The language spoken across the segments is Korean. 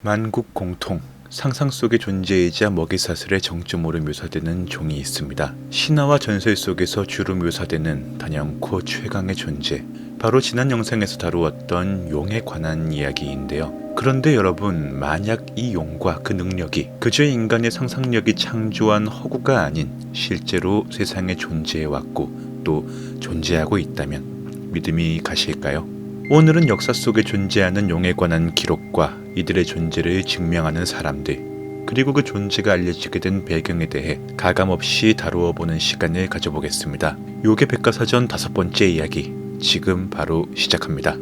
만국 공통, 상상 속의 존재이자 먹이사슬의 정점으로 묘사되는 종이 있습니다. 신화와 전설 속에서 주로 묘사되는 단연코 최강의 존재, 바로 지난 영상에서 다루었던 용에 관한 이야기인데요. 그런데 여러분, 만약 이 용과 그 능력이 그저 인간의 상상력이 창조한 허구가 아닌 실제로 세상에 존재해왔고 또 존재하고 있다면 믿음이 가실까요? 오늘은 역사 속에 존재하는 용에 관한 기록과 이들의 존재를 증명하는 사람들, 그리고 그 존재가 알려지게 된 배경에 대해 가감없이 다루어 보는 시간을 가져보겠습니다. 요괴 백과사전 5번째 이야기, 지금 바로 시작합니다.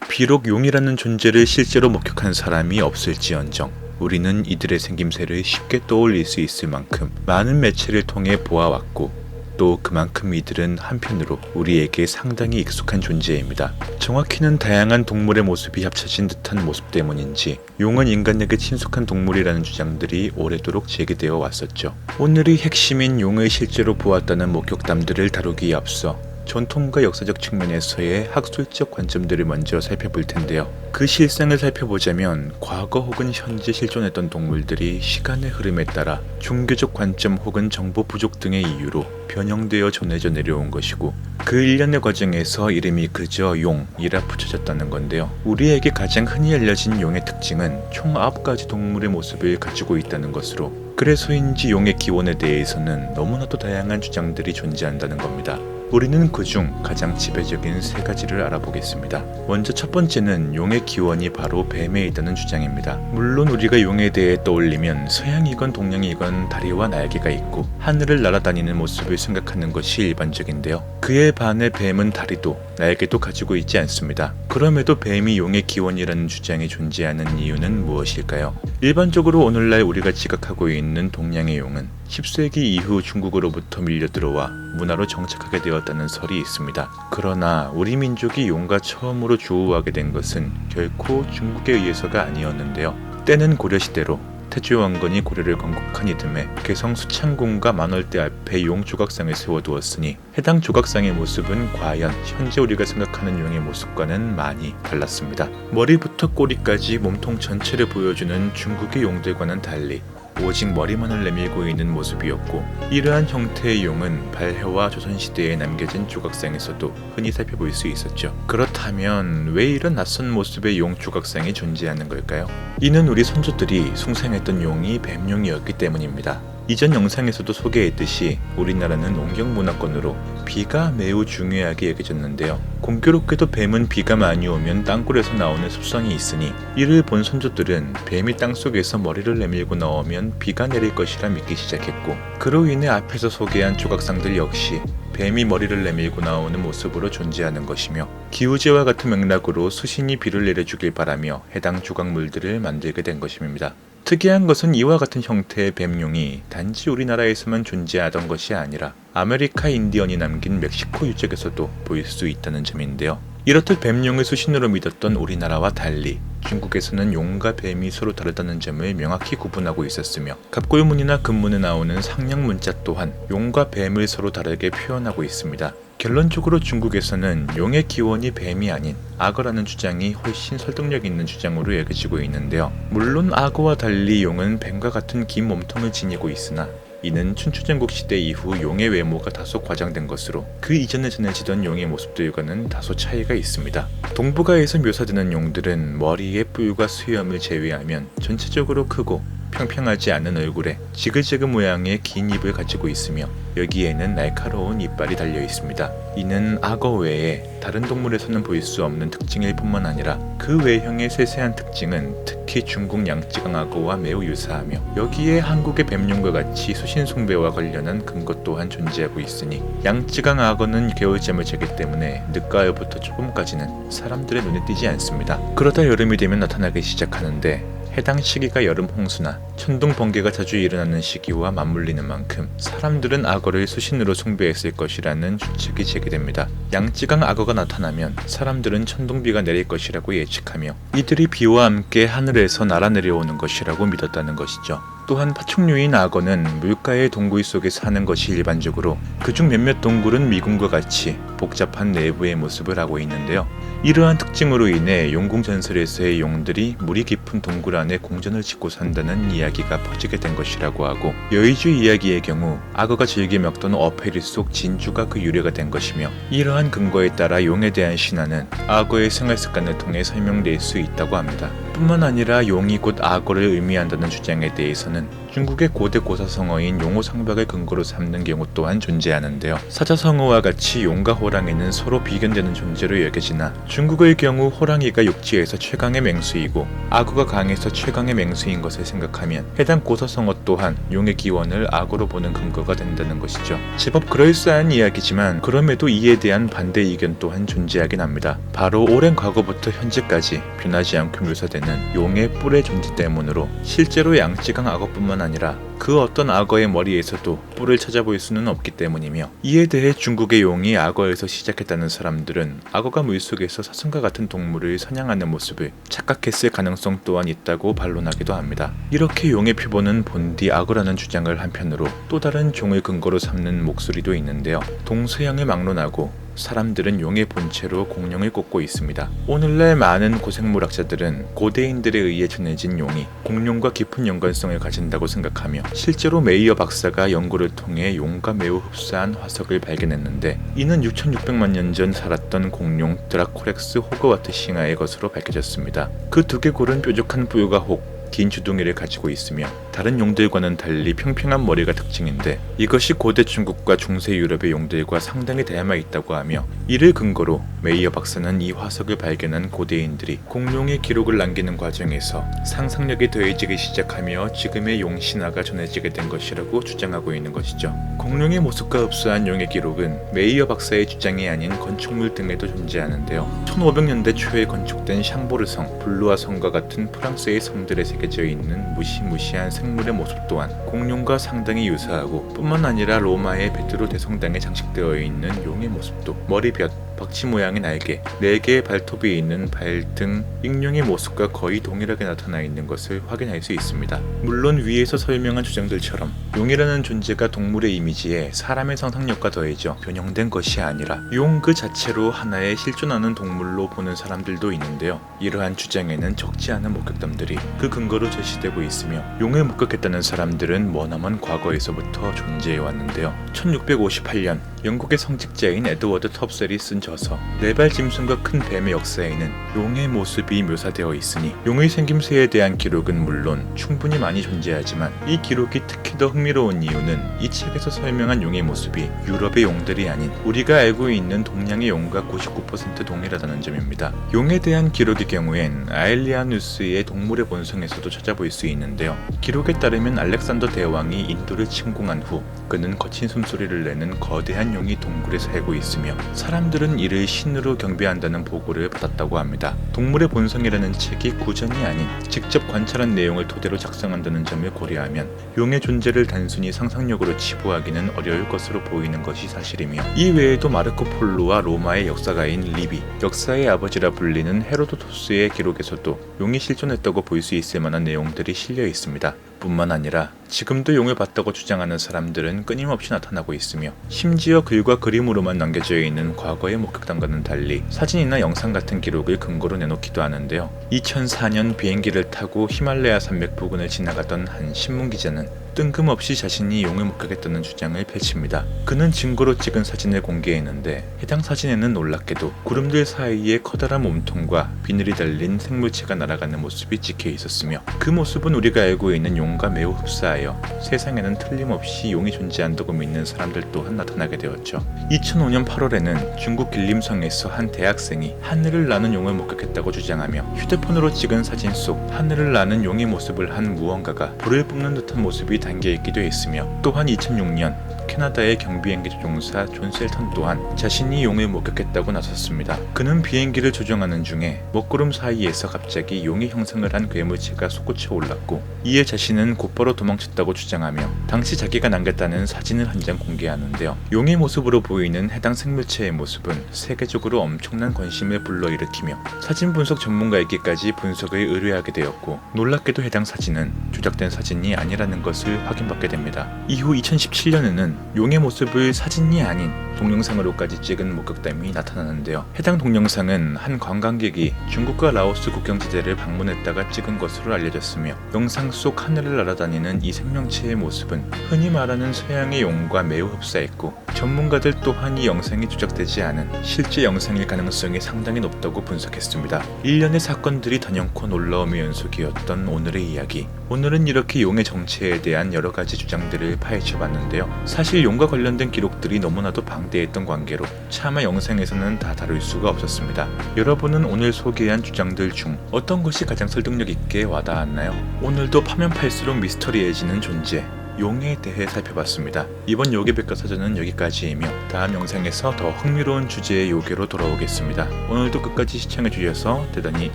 비록 용이라는 존재를 실제로 목격한 사람이 없을지언정 우리는 이들의 생김새를 쉽게 떠올릴 수 있을 만큼 많은 매체를 통해 보아왔고, 또 그만큼 이들은 한편으로 우리에게 상당히 익숙한 존재입니다. 정확히는 다양한 동물의 모습이 합쳐진 듯한 모습 때문인지 용은 인간에게 친숙한 동물이라는 주장들이 오래도록 제기되어 왔었죠. 오늘의 핵심인 용을 실제로 보았다는 목격담들을 다루기에 앞서 전통과 역사적 측면에서의 학술적 관점들을 먼저 살펴볼 텐데요. 그 실상을 살펴보자면 과거 혹은 현재 실존했던 동물들이 시간의 흐름에 따라 종교적 관점 혹은 정보 부족 등의 이유로 변형되어 전해져 내려온 것이고, 그 일련의 과정에서 이름이 그저 용이라 붙여졌다는 건데요. 우리에게 가장 흔히 알려진 용의 특징은 총 9가지 동물의 모습을 가지고 있다는 것으로, 그래서인지 용의 기원에 대해서는 너무나도 다양한 주장들이 존재한다는 겁니다. 우리는 그중 가장 지배적인 3가지를 알아보겠습니다. 먼저 첫 번째는 용의 기원이 바로 뱀에 있다는 주장입니다. 물론 우리가 용에 대해 떠올리면 서양이건 동양이건 다리와 날개가 있고 하늘을 날아다니는 모습을 생각하는 것이 일반적인데요. 그에 반해 뱀은 다리도 날개도 가지고 있지 않습니다. 그럼에도 뱀이 용의 기원이라는 주장이 존재하는 이유는 무엇일까요? 일반적으로 오늘날 우리가 지각하고 있는 동양의 용은 10세기 이후 중국으로부터 밀려 들어와 문화로 정착하게 되었다는 설이 있습니다. 그러나 우리 민족이 용과 처음으로 조우하게 된 것은 결코 중국에 의해서가 아니었는데요. 때는 고려시대로 태조 왕건이 고려를 건국한 이듬해 개성 수창궁과 만월대 앞에 용 조각상을 세워두었으니 해당 조각상의 모습은 과연 현재 우리가 생각하는 용의 모습과는 많이 달랐습니다. 머리부터 꼬리까지 몸통 전체를 보여주는 중국의 용들과는 달리 오직 머리만을 내밀고 있는 모습이었고, 이러한 형태의 용은 발해와 조선시대에 남겨진 조각상에서도 흔히 살펴볼 수 있었죠. 그렇다면 왜 이런 낯선 모습의 용 조각상이 존재하는 걸까요? 이는 우리 선조들이 숭상했던 용이 뱀용이었기 때문입니다. 이전 영상에서도 소개했듯이 우리나라는 옹경문화권으로 비가 매우 중요하게 여겨졌는데요. 공교롭게도 뱀은 비가 많이 오면 땅굴에서 나오는 습성이 있으니 이를 본 선조들은 뱀이 땅속에서 머리를 내밀고 나오면 비가 내릴 것이라 믿기 시작했고, 그로 인해 앞에서 소개한 조각상들 역시 뱀이 머리를 내밀고 나오는 모습으로 존재하는 것이며, 기우제와 같은 맥락으로 수신이 비를 내려주길 바라며 해당 조각물들을 만들게 된 것입니다. 특이한 것은 이와 같은 형태의 뱀용이 단지 우리나라에서만 존재하던 것이 아니라 아메리카 인디언이 남긴 멕시코 유적에서도 보일 수 있다는 점인데요. 이렇듯 뱀용을 수신으로 믿었던 우리나라와 달리 중국에서는 용과 뱀이 서로 다르다는 점을 명확히 구분하고 있었으며, 갑골문이나 금문에 나오는 상냥 문자 또한 용과 뱀을 서로 다르게 표현하고 있습니다. 결론적으로 중국에서는 용의 기원이 뱀이 아닌 악어라는 주장이 훨씬 설득력 있는 주장으로 여겨지고 있는데요. 물론 악어와 달리 용은 뱀과 같은 긴 몸통을 지니고 있으나 이는 춘추전국 시대 이후 용의 외모가 다소 과장된 것으로 그 이전에 전해지던 용의 모습들과는 다소 차이가 있습니다. 동북아에서 묘사되는 용들은 머리에 뿔과 수염을 제외하면 전체적으로 크고 평평하지 않은 얼굴에 지그재그 모양의 긴 입을 가지고 있으며 여기에는 날카로운 이빨이 달려 있습니다. 이는 악어 외에 다른 동물에서는 볼 수 없는 특징일 뿐만 아니라 그 외형의 세세한 특징은 특히 중국 양쯔강 악어와 매우 유사하며, 여기에 한국의 뱀용과 같이 수신 숭배와 관련한 근거 또한 존재하고 있으니 양쯔강 악어는 겨울잠을 자기 때문에 늦가을부터 초봄까지는 사람들의 눈에 띄지 않습니다. 그러다 여름이 되면 나타나기 시작하는데, 해당 시기가 여름 홍수나 천둥 번개가 자주 일어나는 시기와 맞물리는 만큼 사람들은 악어를 수신으로 숭배했을 것이라는 추측이 제기됩니다. 양쯔강 악어가 나타나면 사람들은 천둥비가 내릴 것이라고 예측하며 이들이 비와 함께 하늘에서 날아내려오는 것이라고 믿었다는 것이죠. 또한 파충류인 악어는 물가의 동굴 속에 사는 것이 일반적으로, 그중 몇몇 동굴은 미군과 같이 복잡한 내부의 모습을 하고 있는데요. 이러한 특징으로 인해 용궁 전설에서의 용들이 물이 깊은 동굴 안에 공전을 짓고 산다는 이야기가 퍼지게 된 것이라고 하고, 여의주 이야기의 경우 악어가 즐겨 먹던 어패리 속 진주가 그 유래가 된 것이며, 이러한 근거에 따라 용에 대한 신화는 악어의 생활 습관을 통해 설명될 수 있다고 합니다. 뿐만 아니라 용이 곧 악어를 의미한다는 주장에 대해서는 중국의 고대 고사성어인 용호상벽을 근거로 삼는 경우 또한 존재하는데요. 사자성어와 같이 용과 호랑이는 서로 비견되는 존재로 여겨지나, 중국의 경우 호랑이가 육지에서 최강의 맹수이고 악어가 강에서 최강의 맹수인 것을 생각하면 해당 고사성어 또한 용의 기원을 악어로 보는 근거가 된다는 것이죠. 제법 그럴싸한 이야기지만 그럼에도 이에 대한 반대 의견 또한 존재하긴 합니다. 바로 오랜 과거부터 현재까지 변하지 않고 묘사되는 용의 뿔의 존재 때문으로 실제로 양쯔강 악어뿐만 아니라 그 어떤 악어의 머리에서도 뿔을 찾아볼 수는 없기 때문이며, 이에 대해 중국의 용이 악어에서 시작했다는 사람들은 악어가 물속에서 사슴과 같은 동물을 사냥하는 모습을 착각했을 가능성 또한 있다고 반론하기도 합니다. 이렇게 용의 표본은 본디 악어라는 주장을 한편으로 또 다른 종을 근거로 삼는 목소리도 있는데요. 동서양을 막론하고 사람들은 용의 본체로 공룡을 꼽고 있습니다. 오늘날 많은 고생물학자들은 고대인들에 의해 전해진 용이 공룡과 깊은 연관성을 가진다고 생각하며, 실제로 메이어 박사가 연구를 통해 용과 매우 흡사한 화석을 발견했는데, 이는 6,600만 년 전 살았던 공룡 드라코렉스 호그와트 싱하의 것으로 밝혀졌습니다. 그 두개골은 뾰족한 뿔과 혹, 긴 주둥이를 가지고 있으며 다른 용들과는 달리 평평한 머리가 특징인데, 이것이 고대 중국과 중세 유럽의 용들과 상당히 닮아 있다고 하며, 이를 근거로 메이어 박사는 이 화석을 발견한 고대인들이 공룡의 기록을 남기는 과정에서 상상력이 더해지기 시작하며 지금의 용 신화가 전해지게 된 것이라고 주장하고 있는 것이죠. 공룡의 모습과 흡사한 용의 기록은 메이어 박사의 주장이 아닌 건축물 등에도 존재하는데요. 1500년대 초에 건축된 샹보르성, 블루아 성과 같은 프랑스의 성들에 새겨져 있는 무시무시한 생물의 모습 또한 공룡과 상당히 유사하고, 뿐만 아니라 로마의 베드로 대성당에 장식되어 있는 용의 모습도 머리볕, 박쥐 모양의 날개, 4개의 발톱이 있는 발 등 익룡의 모습과 거의 동일하게 나타나 있는 것을 확인할 수 있습니다. 물론 위에서 설명한 주장들처럼 용이라는 존재가 동물의 이미지에 사람의 상상력과 더해져 변형된 것이 아니라 용 그 자체로 하나의 실존하는 동물로 보는 사람들도 있는데요. 이러한 주장에는 적지 않은 목격담들이 그 근거로 제시되고 있으며, 용을 목격했다는 사람들은 머나먼 과거에서부터 존재해왔는데요. 1658년 영국의 성직자인 에드워드 텁셀이 쓴 저서 네발 짐승과 큰 뱀의 역사에는 용의 모습이 묘사되어 있으니, 용의 생김새에 대한 기록은 물론 충분히 많이 존재하지만 이 기록이 특히 더 흥미로운 이유는 이 책에서 설명한 용의 모습이 유럽의 용들이 아닌 우리가 알고 있는 동양의 용과 99% 동일하다는 점입니다. 용에 대한 기록의 경우엔 아엘리아누스의 동물의 본성에서도 찾아볼 수 있는데요. 기록에 따르면 알렉산더 대왕이 인도를 침공한 후 그는 거친 숨소리를 내는 거대한 용이 동굴에 살고 있으며, 사람들은 이를 신으로 경배한다는 보고를 받았다고 합니다. 동물의 본성이라는 책이 구전이 아닌 직접 관찰한 내용을 토대로 작성한다는 점을 고려하면 용의 존재를 단순히 상상력으로 치부하기는 어려울 것으로 보이는 것이 사실이며, 이 외에도 마르코 폴로와 로마의 역사가인 리비, 역사의 아버지라 불리는 헤로도토스의 기록에서도 용이 실존했다고 볼 수 있을 만한 내용들이 실려 있습니다. 뿐만 아니라 지금도 용을 봤다고 주장하는 사람들은 끊임없이 나타나고 있으며, 심지어 글과 그림으로만 남겨져 있는 과거의 목격담과는 달리 사진이나 영상 같은 기록을 근거로 내놓기도 하는데요. 2004년 비행기를 타고 히말라야 산맥 부근을 지나가던 한 신문기자는 뜬금없이 자신이 용을 목격했다는 주장을 펼칩니다. 그는 증거로 찍은 사진을 공개했는데, 해당 사진에는 놀랍게도 구름들 사이에 커다란 몸통과 비늘이 달린 생물체가 날아가는 모습이 찍혀 있었으며, 그 모습은 우리가 알고 있는 용과 매우 흡사하여 세상에는 틀림없이 용이 존재한다고 믿는 사람들 또한 나타나게 되었죠. 2005년 8월에는 중국 길림성에서 한 대학생이 하늘을 나는 용을 목격했다고 주장하며, 휴대폰으로 찍은 사진 속 하늘을 나는 용의 모습을 한 무언가가 불을 뿜는 듯한 모습이 담겨있기도 했으며, 또한 2006년 캐나다의 경비행기 조종사 존 셀턴 또한 자신이 용을 목격했다고 나섰습니다. 그는 비행기를 조종하는 중에 먹구름 사이에서 갑자기 용의 형상을 한 괴물체가 솟구쳐 올랐고, 이에 자신은 곧바로 도망쳤다고 주장하며 당시 자기가 남겼다는 사진을 한 장 공개하는데요. 용의 모습으로 보이는 해당 생물체의 모습은 세계적으로 엄청난 관심을 불러일으키며 사진 분석 전문가에게까지 분석을 의뢰하게 되었고, 놀랍게도 해당 사진은 조작된 사진이 아니라는 것을 확인받게 됩니다. 이후 2017년에는 영상에는 용의 모습을 사진이 아닌 동영상으로까지 찍은 목격담이 나타나는데요. 해당 동영상은 한 관광객이 중국과 라오스 국경지대를 방문했다가 찍은 것으로 알려졌으며 영상 속 하늘을 날아다니는 이 생명체의 모습은 흔히 말하는 서양의 용과 매우 흡사했고 전문가들 또한 이 영상이 조작되지 않은 실제 영상일 가능성이 상당히 높다고 분석했습니다. 일련의 사건들이 단연코 놀라움의 연속이었던 오늘의 이야기. 오늘은 이렇게 용의 정체에 대한 여러 가지 주장들을 파헤쳐봤는데요. 사실 용과 관련된 기록들이 너무나도 방대했던 관계로 차마 영상에서는 다 다룰 수가 없었습니다. 여러분은 오늘 소개한 주장들 중 어떤 것이 가장 설득력 있게 와닿았나요? 오늘도 파면 팔수록 미스터리해지는 존재 용에 대해 살펴봤습니다. 이번 요괴백과사전은 여기까지이며 다음 영상에서 더 흥미로운 주제의 요괴로 돌아오겠습니다. 오늘도 끝까지 시청해주셔서 대단히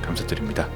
감사드립니다.